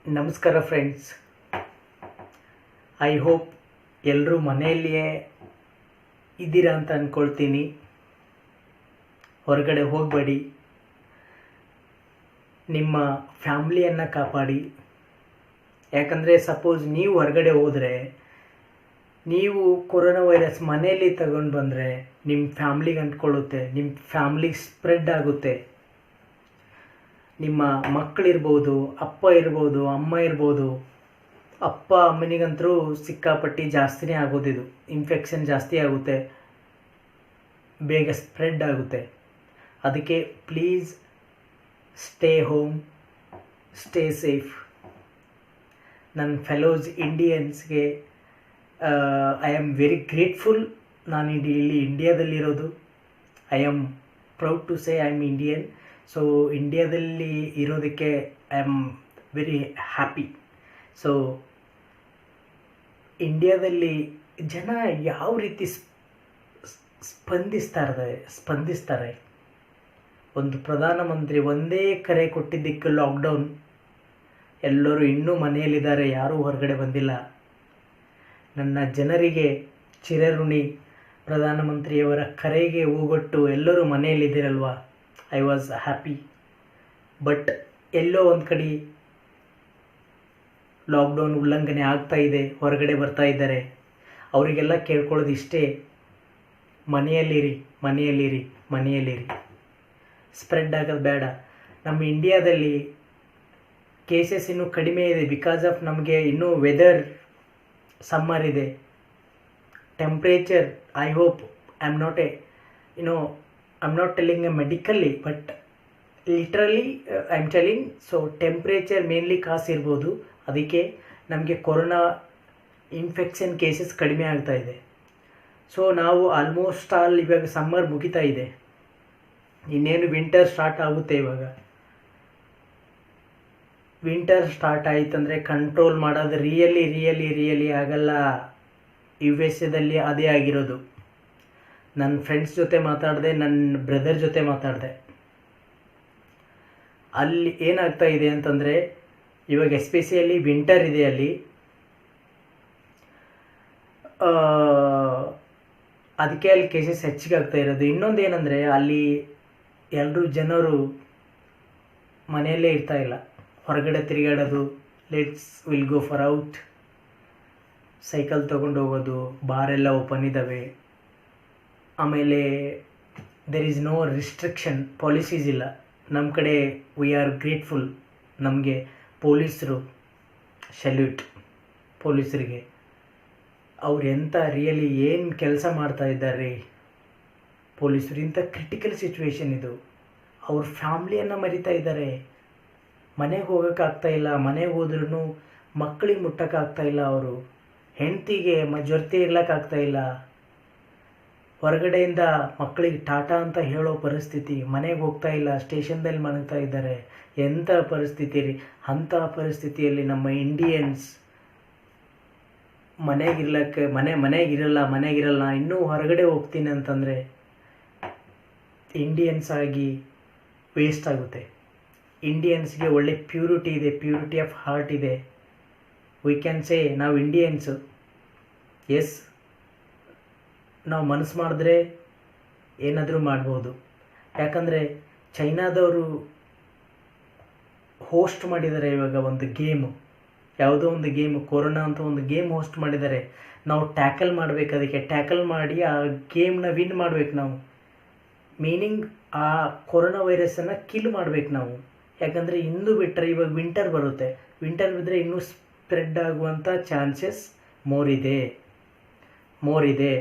ನಮಸ್ಕಾರ friends. I hope ಎಲ್ಲರೂ ಮನೆಯಲ್ಲಿಯೇ ಇದ್ದೀರಾ ಅಂತ ಅಂದ್ಕೊಳ್ತೀನಿ. ಹೊರಗಡೆ ಹೋಗಬೇಡಿ, ನಿಮ್ಮ ಫ್ಯಾಮ್ಲಿಯನ್ನು ಕಾಪಾಡಿ. ಯಾಕಂದರೆ ಸಪೋಸ್ ನೀವು ಹೊರಗಡೆ ಹೋದರೆ, ನೀವು ಕೊರೋನಾ ವೈರಸ್ ಮನೆಯಲ್ಲಿ ತಗೊಂಡು ಬಂದರೆ ನಿಮ್ಮ ಫ್ಯಾಮ್ಲಿಗೆ ಅಂಟ್ಕೊಳ್ಳುತ್ತೆ, ನಿಮ್ಮ ಫ್ಯಾಮ್ಲಿಗೆ ಸ್ಪ್ರೆಡ್ ಆಗುತ್ತೆ. ನಿಮ್ಮ ಮಕ್ಕಳಿರ್ಬೋದು, ಅಪ್ಪ ಇರ್ಬೋದು, ಅಮ್ಮ ಇರ್ಬೋದು. ಅಪ್ಪ ಅಮ್ಮನಿಗಂತರೂ ಸಿಕ್ಕಾಪಟ್ಟಿ ಜಾಸ್ತಿನೇ ಆಗೋದಿದು. ಇನ್ಫೆಕ್ಷನ್ ಜಾಸ್ತಿ ಆಗುತ್ತೆ, ಬೇಗ ಸ್ಪ್ರೆಡ್ ಆಗುತ್ತೆ. ಅದಕ್ಕೆ please stay home, stay safe. ನನ್ನ ಫೆಲೋಸ್ ಇಂಡಿಯನ್ಸ್ಗೆ ಐ ಆಮ್ ವೆರಿ ಗ್ರೇಟ್ಫುಲ್. ನಾನು ಇಲ್ಲಿ ಇಂಡಿಯಾದಲ್ಲಿರೋದು. I am proud to say I am Indian. So ಇಂಡಿಯಾದಲ್ಲಿ ಇರೋದಕ್ಕೆ I am very happy. So ಇಂಡಿಯಾದಲ್ಲಿ ಜನ ಯಾವ ರೀತಿ ಸ್ಪಂದಿಸ್ತಾರೆ. ಒಂದು ಪ್ರಧಾನಮಂತ್ರಿ ಒಂದೇ ಕರೆ ಕೊಟ್ಟಿದ್ದಕ್ಕೆ ಲಾಕ್ಡೌನ್, ಎಲ್ಲರೂ ಇನ್ನೂ ಮನೆಯಲ್ಲಿದ್ದಾರೆ, ಯಾರೂ ಹೊರಗಡೆ ಬಂದಿಲ್ಲ. ನನ್ನ ಜನರಿಗೆ ಚಿರಋಣಿ. ಪ್ರಧಾನಮಂತ್ರಿಯವರ ಕರೆಗೆ ಹೋಗೊಟ್ಟು ಎಲ್ಲರೂ ಮನೆಯಲ್ಲಿದ್ದೀರಲ್ವ, ಐ ವಾಸ್ ಹ್ಯಾಪಿ. ಬಟ್ ಎಲ್ಲೋ ಒಂದು ಕಡೆ ಲಾಕ್ಡೌನ್ ಉಲ್ಲಂಘನೆ ಆಗ್ತಾ ಇದೆ, ಹೊರಗಡೆ ಬರ್ತಾ ಇದ್ದಾರೆ. ಅವರಿಗೆಲ್ಲ ಕೇಳ್ಕೊಳ್ಳೋದು ಇಷ್ಟೇ, ಮನೆಯಲ್ಲಿರಿ. ಸ್ಪ್ರೆಡ್ ಆಗೋದು ಬೇಡ. ನಮ್ಮ ಇಂಡಿಯಾದಲ್ಲಿ ಕೇಸಸ್ ಇನ್ನೂ ಕಡಿಮೆ ಇದೆ. ಬಿಕಾಸ್ ಆಫ್ ನಮಗೆ ಇನ್ನೂ ವೆದರ್ ಸಮ್ಮರ್ ಇದೆ. Temperature, I hope I am not telling medically, but literally I am telling. So temperature mainly cause ಇರ್ಬೋದು. ಅದಕ್ಕೆ ನಮಗೆ ಕೊರೋನಾ ಇನ್ಫೆಕ್ಷನ್ ಕೇಸಸ್ ಕಡಿಮೆ ಆಗ್ತಾ ಇದೆ. ಸೊ ನಾವು ಆಲ್ಮೋಸ್ಟ್ ಇವಾಗ ಸಮ್ಮರ್ ಮುಗಿತಾ ಇದೆ, ಇನ್ನೇನು ವಿಂಟರ್ ಸ್ಟಾರ್ಟ್ ಆಗುತ್ತೆ. ಇವಾಗ ವಿಂಟರ್ ಸ್ಟಾರ್ಟ್ ಆಯ್ತಂದರೆ ಕಂಟ್ರೋಲ್ ಮಾಡೋದು ರಿಯಲಿ ಆಗಲ್ಲ. USA ಅದೇ ಆಗಿರೋದು. ನನ್ನ ಫ್ರೆಂಡ್ಸ್ ಜೊತೆ ಮಾತಾಡಿದೆ, ನನ್ನ ಬ್ರದರ್ ಜೊತೆ ಮಾತಾಡಿದೆ. ಅಲ್ಲಿ ಏನಾಗ್ತಾ ಇದೆ ಅಂತಂದರೆ, ಇವಾಗ ಎಸ್ಪೆಷಲಿ ವಿಂಟರ್ ಇದೆ ಅಲ್ಲಿ. ಅದಕ್ಕೆ ಅಲ್ಲಿ ಕೇಸಸ್ ಹೆಚ್ಚಿಗೆ ಆಗ್ತಾ ಇರೋದು. ಇನ್ನೊಂದು ಏನಂದರೆ, ಅಲ್ಲಿ ಎಲ್ಲರೂ ಜನರು ಮನೆಯಲ್ಲೇ ಇರ್ತಾ ಇಲ್ಲ, ಹೊರಗಡೆ ತಿರುಗಾಡೋದು. Will go for out, cycle ತೊಗೊಂಡು ಹೋಗೋದು, ಬಾರೆಲ್ಲ ಓಪನ್ ಇದ್ದಾವೆ. ಆಮೇಲೆ there is no restriction, policies ಇಲ್ಲ. ನಮ್ಮ ಕಡೆ ವಿ ಆರ್ ಗ್ರೇಟ್ಫುಲ್. ನಮಗೆ ಪೊಲೀಸರು ಸಲ್ಯೂಟ್. ಪೊಲೀಸರಿಗೆ ಅವ್ರು ಎಂಥ ರಿಯಲಿ ಏನು ಕೆಲಸ ಮಾಡ್ತಾ ಇದ್ದಾರೆ ಪೊಲೀಸರು. ಇಂಥ ಕ್ರಿಟಿಕಲ್ ಸಿಚುವೇಶನ್ ಇದು. ಅವ್ರ ಫ್ಯಾಮ್ಲಿಯನ್ನು ಮರಿತಾ ಇದ್ದಾರೆ. ಮನೆಗೆ ಹೋಗೋಕ್ಕಾಗ್ತಾಯಿಲ್ಲ, ಮನೆಗೆ ಹೋದ್ರೂ ಮಕ್ಕಳಿಗೆ ಮುಟ್ಟೋಕ್ಕಾಗ್ತಾಯಿಲ್ಲ. ಅವರು ಹೆಂಡತಿಗೆ ಜೊತೆ ಇರ್ಲಿಕ್ಕಾಗ್ತಾಯಿಲ್ಲ. ಹೊರಗಡೆಯಿಂದ ಮಕ್ಕಳಿಗೆ ಟಾಟಾ ಅಂತ ಹೇಳೋ ಪರಿಸ್ಥಿತಿ. ಮನೆಗೆ ಹೋಗ್ತಾ ಇಲ್ಲ, ಸ್ಟೇಷನ್ದಲ್ಲಿ ಮಲಗ್ತಾ ಇದ್ದಾರೆ. ಎಂಥ ಪರಿಸ್ಥಿತಿ ರೀ. ಅಂಥ ಪರಿಸ್ಥಿತಿಯಲ್ಲಿ ನಮ್ಮ ಇಂಡಿಯನ್ಸ್ ಮನೆಗಿರಲ್ಲ ಇನ್ನೂ ಹೊರಗಡೆ ಹೋಗ್ತೀನಿ ಅಂತಂದರೆ ಇಂಡಿಯನ್ಸ್ ಆಗಿ ವೇಸ್ಟ್ ಆಗುತ್ತೆ. ಇಂಡಿಯನ್ಸ್ಗೆ ಒಳ್ಳೆ ಪ್ಯೂರಿಟಿ ಇದೆ, ಪ್ಯೂರಿಟಿ ಆಫ್ ಹಾರ್ಟ್ ಇದೆ. ವಿ ಕ್ಯಾನ್ ಸೇ ನಾವು ಇಂಡಿಯನ್ಸು. ಎಸ್, ನಾವು ಮನಸ್ಸು ಮಾಡಿದ್ರೆ ಏನಾದರೂ ಮಾಡ್ಬೋದು. ಯಾಕಂದರೆ ಚೈನಾದವರು ಹೋಸ್ಟ್ ಮಾಡಿದ್ದಾರೆ ಇವಾಗ ಒಂದು ಗೇಮು, ಯಾವುದೋ ಒಂದು ಗೇಮು, ಕೊರೋನಾ ಅಂತ ಒಂದು ಗೇಮ್ ಹೋಸ್ಟ್ ಮಾಡಿದ್ದಾರೆ. ನಾವು ಟ್ಯಾಕಲ್ ಮಾಡಬೇಕು, ಅದಕ್ಕೆ ಟ್ಯಾಕಲ್ ಮಾಡಿ ಆ ಗೇಮ್ನ ವಿನ್ ಮಾಡಬೇಕು ನಾವು. ಮೀನಿಂಗ್ ಆ ಕೊರೋನಾ ವೈರಸನ್ನು ಕಿಲ್ ಮಾಡಬೇಕು ನಾವು. ಯಾಕಂದರೆ ಇನ್ನೂ ಬಿಟ್ಟರೆ ಇವಾಗ ವಿಂಟರ್ ಬರುತ್ತೆ. ವಿಂಟರ್ ಬಿದ್ದರೆ ಇನ್ನೂ ಸ್ಪ್ರೆಡ್ ಆಗುವಂಥ ಚಾನ್ಸಸ್ ಮೋರ್ ಇದೆ.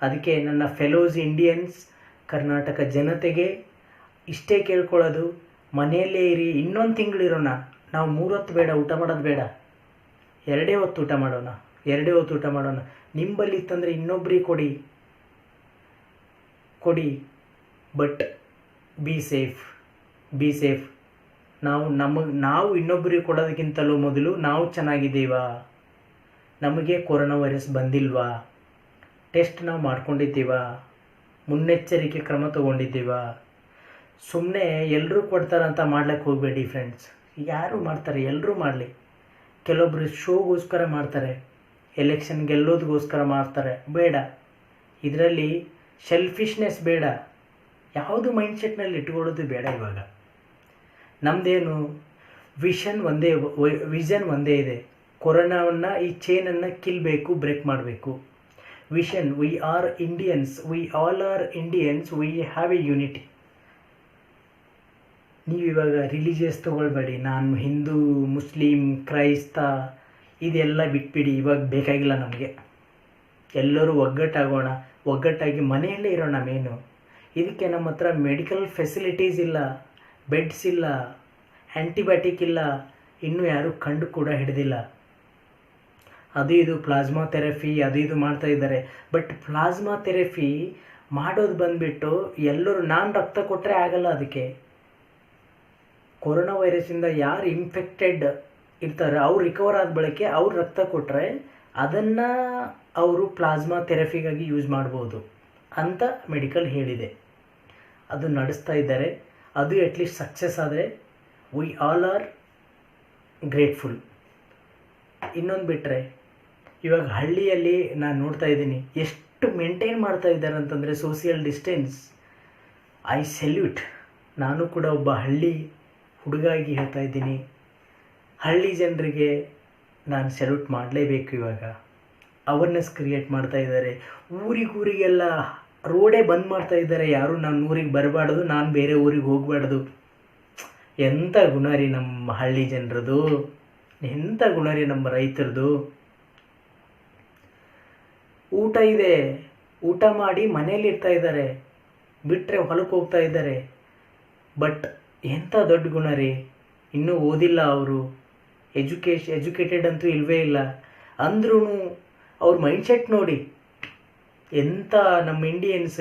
ಅದಕ್ಕೆ ನನ್ನ ಫೆಲೋಸ್ ಇಂಡಿಯನ್ಸ್, ಕರ್ನಾಟಕ ಜನತೆಗೆ ಇಷ್ಟೇ ಕೇಳ್ಕೊಳ್ಳೋದು, ಮನೆಯಲ್ಲೇ ಇರಿ. ಇನ್ನೊಂದು ತಿಂಗಳಿರೋಣ. ನಾವು 3 ಹೊತ್ತು ಬೇಡ, ಊಟ ಮಾಡೋದು ಬೇಡ, 2 ಹೊತ್ತು ಊಟ ಮಾಡೋಣ. ನಿಂಬಲ್ಲಿ ಇತ್ತಂದರೆ ಇನ್ನೊಬ್ರಿಗೆ ಕೊಡಿ. But be safe. ನಾವು ಇನ್ನೊಬ್ಬರಿಗೆ ಕೊಡೋದಕ್ಕಿಂತಲೂ ಮೊದಲು ನಾವು ಚೆನ್ನಾಗಿದ್ದೀವಾ, ನಮಗೆ ಕೊರೋನಾ ವೈರಸ್ ಬಂದಿಲ್ವಾ, ಟೆಸ್ಟ್ ನಾವು ಮಾಡ್ಕೊಂಡಿದ್ದೀವಾ, ಮುನ್ನೆಚ್ಚರಿಕೆ ಕ್ರಮ ತೊಗೊಂಡಿದ್ದೀವಾ. ಸುಮ್ಮನೆ ಎಲ್ಲರೂ ಕೊಡ್ತಾರಂತ ಮಾಡ್ಲಿಕ್ಕೆ ಹೋಗಬೇಡಿ ಫ್ರೆಂಡ್ಸ್. ಯಾರು ಮಾಡ್ತಾರೆ, ಎಲ್ಲರೂ ಮಾಡಲಿ. ಕೆಲವೊಬ್ಬರು ಶೋಗೋಸ್ಕರ ಮಾಡ್ತಾರೆ, ಎಲೆಕ್ಷನ್ ಗೆಲ್ಲೋದಕ್ಕೋಸ್ಕರ ಮಾಡ್ತಾರೆ. ಬೇಡ, ಇದರಲ್ಲಿ ಸೆಲ್ಫಿಶ್ನೆಸ್ ಬೇಡ, ಯಾವುದು ಮೈಂಡ್ಸೆಟ್ನಲ್ಲಿ ಇಟ್ಕೊಳ್ಳೋದು ಬೇಡ. ಇವಾಗ ನಮ್ಮದೇನು ವಿಷನ್ ಒಂದೇ ಇದೆ. ಕೊರೋನಾವನ್ನು, ಈ ಚೈನನ್ನು ಕಿಲ್ಬೇಕು, ಬ್ರೇಕ್ ಮಾಡಬೇಕು. Vision, we are Indians, we all are Indians, we have a unity. ನೀವಿವಾಗ ರಿಲಿಜಿಯಸ್ ತೊಗೊಳ್ಬೇಡಿ, ನಾನು ಹಿಂದೂ, ಮುಸ್ಲಿಂ, ಕ್ರೈಸ್ತ ಇದೆಲ್ಲ ಬಿಟ್ಬಿಡಿ. ಇವಾಗ ಬೇಕಾಗಿಲ್ಲ ನಮಗೆ. ಎಲ್ಲರೂ ಒಗ್ಗಟ್ಟಾಗೋಣ, ಒಗ್ಗಟ್ಟಾಗಿ ಮನೆಯಲ್ಲೇ ಇರೋಣ ಮೇನು. ಇದಕ್ಕೆ ನಮ್ಮ ಹತ್ರ ಮೆಡಿಕಲ್ ಫೆಸಿಲಿಟೀಸ್ ಇಲ್ಲ, ಬೆಡ್ಸ್ ಇಲ್ಲ, ಆ್ಯಂಟಿಬಯೋಟಿಕ್ ಇಲ್ಲ, ಇನ್ನೂ ಯಾರೂ ಕಂಡು ಕೂಡ ಹಿಡಿದಿಲ್ಲ. ಅದು ಇದು ಪ್ಲಾಸ್ಮಾ ಥೆರಪಿ ಅದು ಇದು ಮಾಡ್ತಾ ಇದ್ದಾರೆ. ಬಟ್ ಪ್ಲಾಸ್ಮಾ ಥೆರಪಿ ಮಾಡೋದು ಬಂದುಬಿಟ್ಟು ಎಲ್ಲರೂ ನಾನು ರಕ್ತ ಕೊಟ್ಟರೆ ಆಗಲ್ಲ. ಅದಕ್ಕೆ ಕೊರೋನಾ ವೈರಸ್ಸಿಂದ ಯಾರು ಇನ್ಫೆಕ್ಟೆಡ್ ಇರ್ತಾರೆ ಅವ್ರು ರಿಕವರ್ ಆದ ಬಳಿಕೆ ಅವ್ರು ರಕ್ತ ಕೊಟ್ಟರೆ ಅದನ್ನು ಅವರು ಪ್ಲಾಸ್ಮಾ ಥೆರಪಿಗಾಗಿ ಯೂಸ್ ಮಾಡ್ಬೋದು ಅಂತ ಮೆಡಿಕಲ್ ಹೇಳಿದೆ. ಅದು ನಡೆಸ್ತಾ ಇದ್ದಾರೆ. ಅದು ಅಟ್ಲೀಸ್ಟ್ ಸಕ್ಸಸ್ ಆದರೆ ವಿ ಆಲ್ ಆರ್ ಗ್ರೇಟ್ಫುಲ್. ಇನ್ನೊಂದು ಬಿಟ್ಟರೆ ಇವಾಗ ಹಳ್ಳಿಯಲ್ಲಿ ನಾನು ನೋಡ್ತಾ ಇದ್ದೀನಿ ಎಷ್ಟು ಮೇಂಟೈನ್ ಮಾಡ್ತಾ ಇದ್ದಾರೆ ಅಂತಂದರೆ ಸೋಷಿಯಲ್ ಡಿಸ್ಟೆನ್ಸ್. I salute. ನಾನು ಕೂಡ ಒಬ್ಬ ಹಳ್ಳಿ ಹುಡುಗಾಗಿ ಹೇಳ್ತಾ ಇದ್ದೀನಿ, ಹಳ್ಳಿ ಜನರಿಗೆ ನಾನು ಸೆಲ್ಯೂಟ್ ಮಾಡಲೇಬೇಕು. ಇವಾಗ ಅವೇರ್ನೆಸ್ ಕ್ರಿಯೇಟ್ ಮಾಡ್ತಾ ಇದ್ದಾರೆ. ಊರಿಗೆಲ್ಲ ರೋಡೇ ಬಂದ್ ಮಾಡ್ತಾ ಇದ್ದಾರೆ. ಯಾರು ನನ್ನ ಊರಿಗೆ ಬರಬಾರ್ದು, ನಾನು ಬೇರೆ ಊರಿಗೆ ಹೋಗಬಾರ್ದು. ಎಂಥ ಗುಣ ರೀ ನಮ್ಮ ಹಳ್ಳಿ ಜನರದು, ಎಂಥ ಗುಣ ರೀ ನಮ್ಮ ರೈತರದು. ಊಟ ಇದೆ, ಊಟ ಮಾಡಿ ಮನೇಲಿ ಇರ್ತಾ ಇದ್ದಾರೆ, ಬಿಟ್ಟರೆ ಹೊಲಕ್ಕೆ ಹೋಗ್ತಾ ಇದ್ದಾರೆ. ಬಟ್ ಎಂಥ ದೊಡ್ಡ ಗುಣ ರೀ. ಇನ್ನೂ ಓದಿಲ್ಲ ಅವರು, ಎಜುಕೇಟೆಡ್ ಅಂತೂ ಇಲ್ಲವೇ ಇಲ್ಲ. ಅಂದ್ರೂ ಅವ್ರ ಮೈಂಡ್ಸೆಟ್ ನೋಡಿ ಎಂಥ ನಮ್ಮ ಇಂಡಿಯನ್ಸ್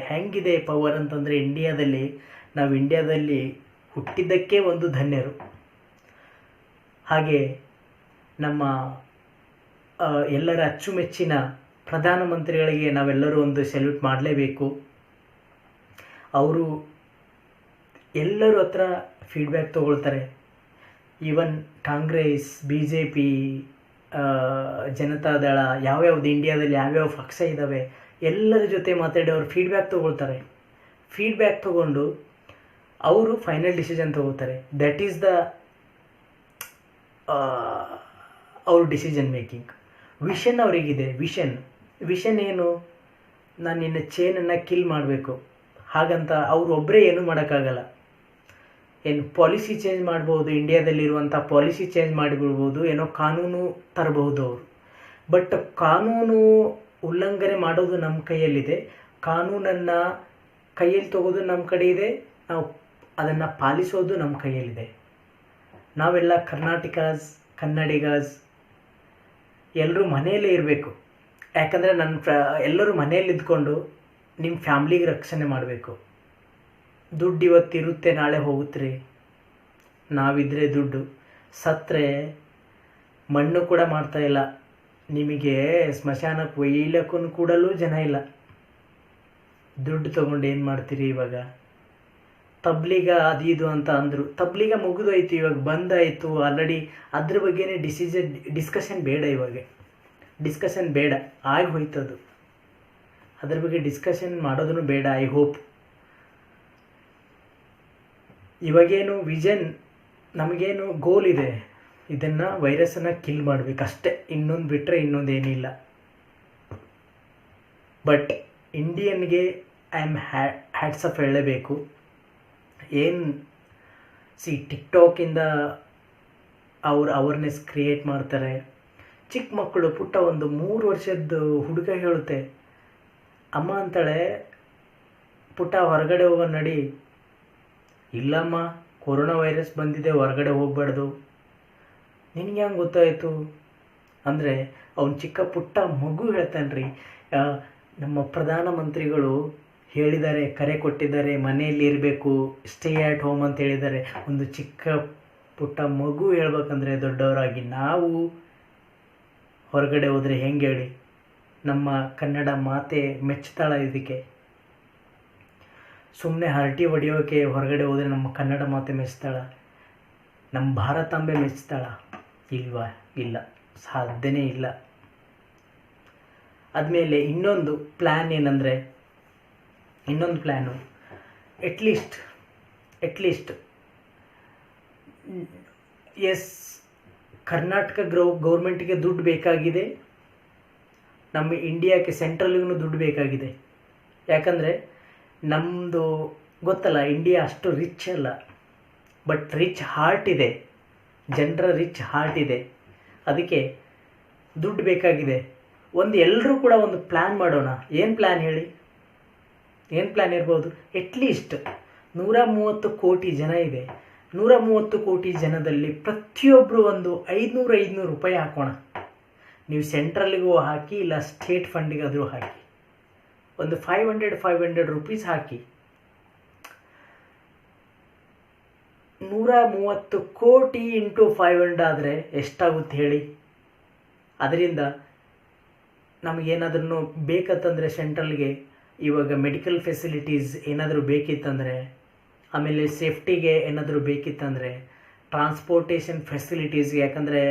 ಹೆಂಗಿದೆ ಪವರ್ ಅಂತಂದರೆ ನಾವು ಇಂಡಿಯಾದಲ್ಲಿ ಹುಟ್ಟಿದ್ದಕ್ಕೆ ಒಂದು ಧನ್ಯರು. ಹಾಗೆ ನಮ್ಮ ಎಲ್ಲರ ಅಚ್ಚುಮೆಚ್ಚಿನ ಪ್ರಧಾನಮಂತ್ರಿಗಳಿಗೆ ನಾವೆಲ್ಲರೂ ಒಂದು ಸೆಲ್ಯೂಟ್ ಮಾಡಲೇಬೇಕು. ಅವರು ಎಲ್ಲರ ಹತ್ರ ಫೀಡ್ಬ್ಯಾಕ್ ತೊಗೊಳ್ತಾರೆ. ಈವನ್ ಕಾಂಗ್ರೆಸ್, BJP, ಜನತಾದಳ, ಯಾವ್ಯಾವ್ದು ಇಂಡಿಯಾದಲ್ಲಿ ಯಾವ್ಯಾವ ಪಕ್ಷ ಇದ್ದಾವೆ ಎಲ್ಲರ ಜೊತೆ ಮಾತಾಡಿ ಅವ್ರು ಫೀಡ್ಬ್ಯಾಕ್ ತೊಗೊಳ್ತಾರೆ. ಫೀಡ್ಬ್ಯಾಕ್ ತೊಗೊಂಡು ಅವರು ಫೈನಲ್ ಡಿಸಿಷನ್ ತೊಗೋತಾರೆ. ದಟ್ ಈಸ್ ದ ಅವ್ರ ಡಿಸಿಷನ್ ಮೇಕಿಂಗ್. ವಿಷನ್ ಅವರಿಗಿದೆ. ವಿಷನ್ ಏನು? ನಾನು ನಿನ್ನ ಚೈನನ್ನು ಕಿಲ್ ಮಾಡಬೇಕು. ಹಾಗಂತ ಅವರೊಬ್ಬರೇ ಏನೂ ಮಾಡೋಕ್ಕಾಗಲ್ಲ. ಏನು ಪಾಲಿಸಿ ಚೇಂಜ್ ಮಾಡ್ಬೋದು, ಇಂಡಿಯಾದಲ್ಲಿರುವಂಥ ಪಾಲಿಸಿ ಚೇಂಜ್ ಮಾಡಿಬಿಡ್ಬೋದು, ಏನೋ ಕಾನೂನು ತರಬಹುದು ಅವರು. ಬಟ್ ಕಾನೂನು ಉಲ್ಲಂಘನೆ ಮಾಡೋದು ನಮ್ಮ ಕೈಯಲ್ಲಿದೆ. ಕಾನೂನನ್ನು ಕೈಯಲ್ಲಿ ತಗೋದು ನಮ್ಮ ಕಡೆ ಇದೆ, ನಾವು ಅದನ್ನು ಪಾಲಿಸೋದು ನಮ್ಮ ಕೈಯಲ್ಲಿದೆ. ನಾವೆಲ್ಲ ಕನ್ನಡಿಗಾಸ್ ಎಲ್ಲರೂ ಮನೆಯಲ್ಲೇ ಇರಬೇಕು. ಯಾಕಂದರೆ ಎಲ್ಲರೂ ಮನೆಯಲ್ಲಿ ಇದ್ಕೊಂಡು ನಿಮ್ಮ ಫ್ಯಾಮ್ಲಿಗೆ ರಕ್ಷಣೆ ಮಾಡಬೇಕು. ದುಡ್ಡು ಇವತ್ತಿರುತ್ತೆ, ನಾಳೆ ಹೋಗುತ್ತೆ. ನಾವಿದ್ರೆ ದುಡ್ಡು, ಸತ್ತರೆ ಮಣ್ಣು ಕೂಡ ಮಾಡ್ತಾಯಿಲ್ಲ. ನಿಮಗೆ ಸ್ಮಶಾನಕ್ಕೆ ಒಯ್ಯಲಕ್ಕೂ ಕೂಡಲೂ ಜನ ಇಲ್ಲ. ದುಡ್ಡು ತೊಗೊಂಡು ಏನು ಮಾಡ್ತೀರಿ? ಇವಾಗ ತಬ್ಲಿಗ ಅದು ಇದು ಅಂತ ಅಂದರು. ತಬ್ಲಿಗ ಮುಗಿದೋಯ್ತು, ಇವಾಗ ಬಂದಾಯಿತು ಆಲ್ರೆಡಿ. ಅದ್ರ ಬಗ್ಗೆನೇ ಡಿಸ್ಕಷನ್ ಬೇಡ. ಇವಾಗ ಡಿಸ್ಕಷನ್ ಬೇಡ, ಆಗಿ ಹೋಯ್ತದು. ಅದ್ರ ಬಗ್ಗೆ ಡಿಸ್ಕಷನ್ ಮಾಡೋದನ್ನು ಬೇಡ. ಐ ಹೋಪ್ ಇವಾಗೇನು ವಿಷನ್, ನಮಗೇನು ಗೋಲ್ ಇದೆ, ಇದನ್ನು ವೈರಸ್ಸನ್ನು ಕಿಲ್ ಮಾಡಬೇಕಷ್ಟೇ. ಇನ್ನೊಂದು ಬಿಟ್ಟರೆ ಇನ್ನೊಂದೇನಿಲ್ಲ. ಬಟ್ ಇಂಡಿಯನ್ಗೆ ಐ ಆಮ್ ಹ್ಯಾಟ್ಸ್ ಆಫ್ ಹೇಳಲೇಬೇಕು. ಏನು ಟಿಕ್ಟಾಕಿಂದ ಅವ್ರು ಅವೇರ್ನೆಸ್ ಕ್ರಿಯೇಟ್ ಮಾಡ್ತಾರೆ. ಚಿಕ್ಕ ಮಕ್ಕಳು, ಪುಟ್ಟ ಒಂದು 3 ವರ್ಷದ ಹುಡುಗ ಹೇಳುತ್ತೆ, ಅಮ್ಮ ಅಂತಾಳೆ, ಪುಟ್ಟ ಹೊರಗಡೆ ಹೋಗೋ ನಡಿ. ಇಲ್ಲಮ್ಮ, ಕೊರೋನಾ ವೈರಸ್ ಬಂದಿದೆ, ಹೊರಗಡೆ ಹೋಗಬಾರ್ದು. ನಿನಗೆ ಹೆಂಗೆ ಗೊತ್ತಾಯಿತು ಅಂದರೆ ಅವನು ಚಿಕ್ಕ ಪುಟ್ಟ ಮಗು ಹೇಳ್ತಾನೆ ರೀ. ನಮ್ಮ ಪ್ರಧಾನಮಂತ್ರಿಗಳು ಹೇಳಿದ್ದಾರೆ, ಕರೆ ಕೊಟ್ಟಿದ್ದಾರೆ, ಮನೆಯಲ್ಲಿ ಇರಬೇಕು, ಸ್ಟೇ ಆ್ಯಟ್ ಹೋಮ್ ಅಂತ ಹೇಳಿದ್ದಾರೆ. ಒಂದು ಚಿಕ್ಕ ಪುಟ್ಟ ಮಗು ಹೇಳ್ಬೇಕಂದ್ರೆ ದೊಡ್ಡವರಾಗಿ ನಾವು ಹೊರಗಡೆ ಹೋದರೆ ಹೆಂಗೆ ಹೇಳಿ? ನಮ್ಮ ಕನ್ನಡ ಮಾತೆ ಮೆಚ್ತಾಳ ಇದಕ್ಕೆ? ಸುಮ್ಮನೆ ಹರಟಿ ಹೊಡೆಯೋಕೆ ಹೊರಗಡೆ ಹೋದರೆ ನಮ್ಮ ಕನ್ನಡ ಮಾತೆ ಮೆಚ್ತಾಳ? ನಮ್ಮ ಭಾರತಾಂಬೆ ಮೆಚ್ತಾಳ? ಇಲ್ವಾ? ಇಲ್ಲ, ಸಾಧ್ಯನೇ ಇಲ್ಲ. ಆದಮೇಲೆ ಇನ್ನೊಂದು ಪ್ಲ್ಯಾನು ಎಟ್ಲೀಸ್ಟ್ ಎಸ್, ಕರ್ನಾಟಕ ಗೌರ್ಮೆಂಟಿಗೆ ದುಡ್ಡು ಬೇಕಾಗಿದೆ, ನಮ್ಮ ಇಂಡಿಯಾಕ್ಕೆ ಸೆಂಟ್ರಲ್ಗೂ ದುಡ್ಡು ಬೇಕಾಗಿದೆ. ಯಾಕಂದರೆ ನಮ್ಮದು ಗೊತ್ತಲ್ಲ, ಇಂಡಿಯಾ ಅಷ್ಟು ರಿಚ್ ಅಲ್ಲ, ಬಟ್ ರಿಚ್ ಹಾರ್ಟ್ ಇದೆ, ಜನರ ರಿಚ್ ಹಾರ್ಟ್ ಇದೆ. ಅದಕ್ಕೆ ದುಡ್ಡು ಬೇಕಾಗಿದೆ. ಎಲ್ಲರೂ ಕೂಡ ಒಂದು ಪ್ಲ್ಯಾನ್ ಮಾಡೋಣ. ಏನು ಪ್ಲ್ಯಾನ್ ಹೇಳಿ? ಏನು ಪ್ಲ್ಯಾನ್ ಇರ್ಬೋದು? ಎಟ್ಲೀಸ್ಟ್ 130 ಕೋಟಿ ಜನ ಇದೆ. 130 ಕೋಟಿ ಜನದಲ್ಲಿ ಪ್ರತಿಯೊಬ್ಬರು ಒಂದು 500 ರೂಪಾಯಿ ಹಾಕೋಣ. ನೀವು ಸೆಂಟ್ರಲ್ಗೂ ಹಾಕಿ, ಇಲ್ಲ ಸ್ಟೇಟ್ ಫಂಡಿಗಾದರೂ ಹಾಕಿ. ಒಂದು 500 ರುಪೀಸ್ ಹಾಕಿ. 130 ಕೋಟಿ ಇಂಟು 500 ಆದರೆ ಎಷ್ಟಾಗುತ್ತೆ ಹೇಳಿ? ಅದರಿಂದ ನಮಗೇನಾದ್ರೂ ಬೇಕಂತಂದರೆ ಸೆಂಟ್ರಲ್ಗೆ ಇವಾಗ ಮೆಡಿಕಲ್ ಫೆಸಿಲಿಟೀಸ್ ಏನಾದರೂ ಬೇಕಿತ್ತಂದರೆ, ಆಮೇಲೆ ಸೇಫ್ಟಿಗೆ ಏನಾದರೂ ಬೇಕಿತ್ತಂದರೆ, ಟ್ರಾನ್ಸ್ಪೋರ್ಟೇಷನ್ ಫೆಸಿಲಿಟೀಸ್ಗೆ, ಯಾಕಂದರೆ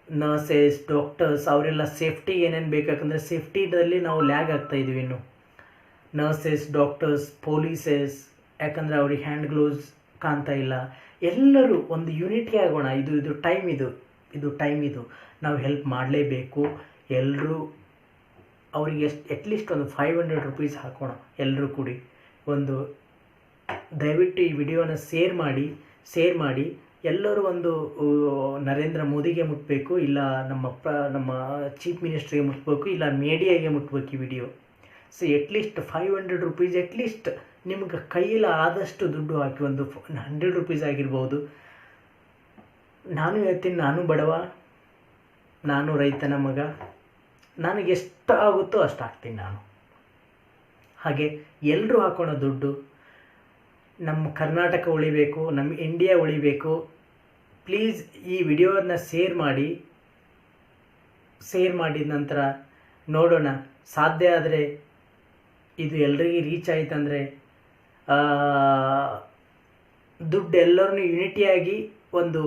ನರ್ಸಸ್, ಡಾಕ್ಟರ್ಸ್ ಅವರೆಲ್ಲ ಸೇಫ್ಟಿಗೆ ಏನೇನು ಬೇಕಾಕಂದರೆ ಸೇಫ್ಟಿದಲ್ಲಿ ನಾವು ಲ್ಯಾಗ್ ಆಗ್ತಾಯಿದ್ವಿ. ಇನ್ನು ನರ್ಸಸ್, ಡಾಕ್ಟರ್ಸ್, ಪೊಲೀಸಸ್, ಯಾಕಂದರೆ ಅವ್ರಿಗೆ ಹ್ಯಾಂಡ್ ಗ್ಲೌಸ್ ಕಾಣ್ತಾ ಇಲ್ಲ. ಎಲ್ಲರೂ ಒಂದು ಯೂನಿಟಿ ಆಗೋಣ. ಇದು ಟೈಮ್ ಇದು ನಾವು ಹೆಲ್ಪ್ ಮಾಡಲೇಬೇಕು. ಎಲ್ಲರೂ ಅವರಿಗೆ ಅಟ್ಲೀಸ್ಟ್ ಒಂದು 500 ರುಪೀಸ್ ಹಾಕೋಣ. ಎಲ್ಲರೂ ಕೂಡಿ ದಯವಿಟ್ಟು ಈ ವಿಡಿಯೋನ ಶೇರ್ ಮಾಡಿ ಎಲ್ಲರೂ ಒಂದು ನರೇಂದ್ರ ಮೋದಿಗೆ ಮುಟ್ಟಬೇಕು, ಇಲ್ಲ ನಮ್ಮ ಚೀಫ್ ಮಿನಿಸ್ಟ್ರಿಗೆ ಮುಟ್ಟಬೇಕು, ಇಲ್ಲ ಮೀಡಿಯಾಗೆ ಮುಟ್ಟಬೇಕು ಈ video. So at least 500 rupees, at least ನಿಮ್ಗೆ ಕೈಯಲ್ಲಿ ಆದಷ್ಟು ದುಡ್ಡು ಹಾಕಿ. ಒಂದು 100 ರುಪೀಸ್ ಆಗಿರ್ಬೋದು. ನಾನು ಹೇಳ್ತೀನಿ, ನಾನು ಬಡವ, ನಾನು ರೈತನ ಮಗ, ನನಗೆ ಎಷ್ಟು ಆಗುತ್ತೋ ಅಷ್ಟು ಹಾಕ್ತೀನಿ ನಾನು. ಹಾಗೆ ಎಲ್ಲರೂ ಹಾಕೋಣ ದುಡ್ಡು. ನಮ್ಮ ಕರ್ನಾಟಕ ಉಳಿಬೇಕು, ನಮ್ಮ ಇಂಡಿಯಾ ಉಳಿಬೇಕು. ಪ್ಲೀಸ್ ಈ ವಿಡಿಯೋನ ಶೇರ್ ಮಾಡಿದ ನಂತರ ನೋಡೋಣ. ಸಾಧ್ಯ ಆದರೆ ಇದು ಎಲ್ರಿಗೂ ರೀಚ್ ಆಯ್ತಂದರೆ ದುಡ್ಡು ಎಲ್ಲರನ್ನೂ ಯೂನಿಟಿಯಾಗಿ ಒಂದು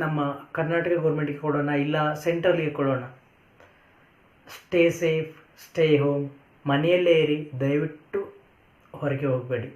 ನಮ್ಮ ಕರ್ನಾಟಕ ಗೌರ್ಮೆಂಟಿಗೆ ಕೊಡೋಣ, ಇಲ್ಲ ಸೆಂಟ್ರಲ್ಗೆ ಕೊಡೋಣ. ಸ್ಟೇ ಸೇಫ್, ಸ್ಟೇ ಹೋಮ್, ಮನೆಯಲ್ಲೇ ಇರಿ, ದಯವಿಟ್ಟು ಹೊರಗೆ ಹೋಗಬೇಡಿ.